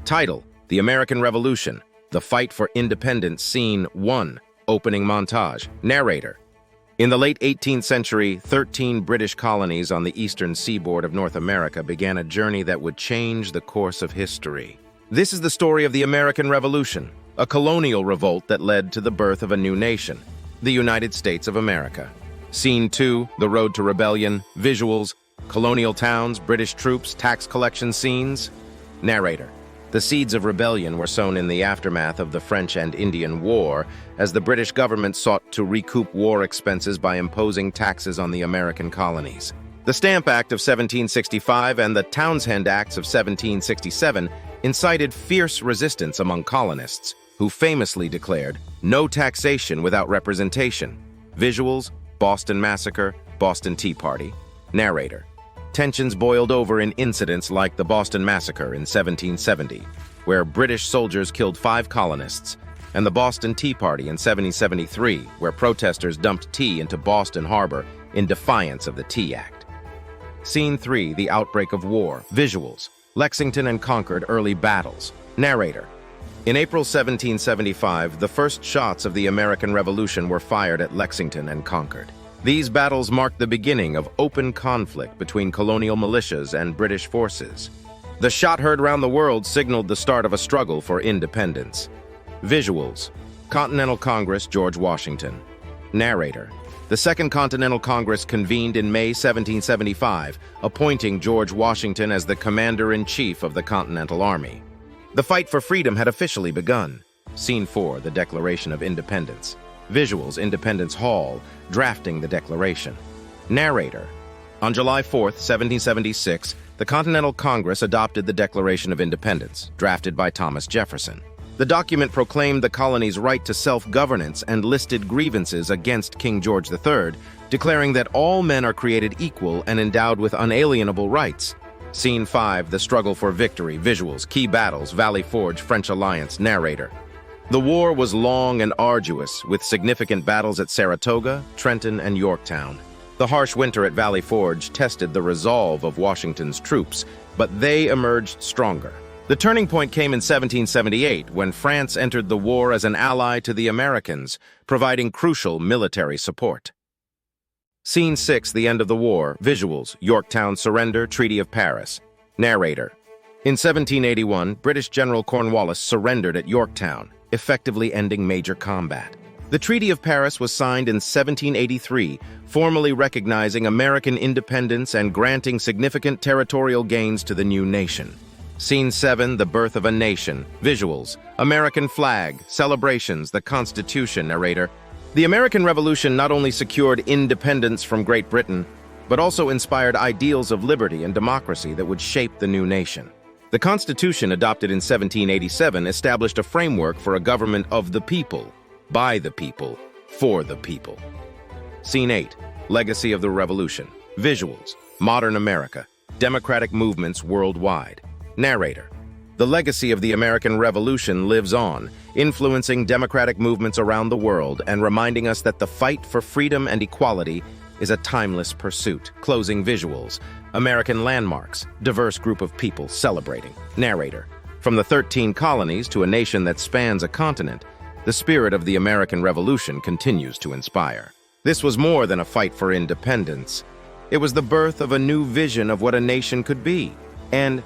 Title: The American Revolution, The Fight for Independence, Scene 1, Opening Montage. Narrator: In the late 18th century, 13 British colonies on the eastern seaboard of North America began a journey that would change the course of history. This is the story of the American Revolution, a colonial revolt that led to the birth of a new nation, the United States of America. Scene 2, The Road to Rebellion. Visuals: colonial towns, British troops, tax collection scenes. Narrator: The seeds of rebellion were sown in the aftermath of the French and Indian War, as the British government sought to recoup war expenses by imposing taxes on the American colonies. The Stamp Act of 1765 and the Townshend Acts of 1767 incited fierce resistance among colonists, who famously declared, "No taxation without representation." Visuals: Boston Massacre, Boston Tea Party. Narrator: Tensions boiled over in incidents like the Boston Massacre in 1770, where British soldiers killed 5 colonists, and the Boston Tea Party in 1773, where protesters dumped tea into Boston Harbor in defiance of the Tea Act. Scene 3, The Outbreak of War. Visuals: Lexington and Concord early battles. Narrator: In April 1775, the first shots of the American Revolution were fired at Lexington and Concord. These battles marked the beginning of open conflict between colonial militias and British forces. The shot heard around the world signaled the start of a struggle for independence. Visuals: Continental Congress, George Washington. Narrator: The Second Continental Congress convened in May 1775, appointing George Washington as the commander-in-chief of the Continental Army. The fight for freedom had officially begun. Scene 4, The Declaration of Independence. Visuals: Independence Hall, drafting the Declaration. Narrator: On July 4, 1776, the Continental Congress adopted the Declaration of Independence, drafted by Thomas Jefferson. The document proclaimed the colony's right to self-governance and listed grievances against King George III, declaring that all men are created equal and endowed with unalienable rights. Scene 5, The Struggle for Victory. Visuals: Key battles, Valley Forge, French Alliance. Narrator: The war was long and arduous, with significant battles at Saratoga, Trenton, and Yorktown. The harsh winter at Valley Forge tested the resolve of Washington's troops, but they emerged stronger. The turning point came in 1778, when France entered the war as an ally to the Americans, providing crucial military support. Scene 6, The End of the War. Visuals: Yorktown surrender, Treaty of Paris. Narrator: In 1781, British General Cornwallis surrendered at Yorktown, effectively ending major combat. The Treaty of Paris was signed in 1783, formally recognizing American independence and granting significant territorial gains to the new nation. Scene 7, The Birth of a Nation. Visuals: American flag, celebrations, the Constitution. Narrator: The American Revolution not only secured independence from Great Britain, but also inspired ideals of liberty and democracy that would shape the new nation. The Constitution, adopted in 1787, established a framework for a government of the people, by the people, for the people. Scene 8, Legacy of the Revolution. Visuals: Modern America, democratic movements worldwide. Narrator: The legacy of the American Revolution lives on, influencing democratic movements around the world and reminding us that the fight for freedom and equality is a timeless pursuit. Closing visuals: American landmarks, diverse group of people celebrating. Narrator: From the 13 colonies to a nation that spans a continent, the spirit of the American Revolution continues to inspire. This was more than a fight for independence. It was the birth of a new vision of what a nation could be, and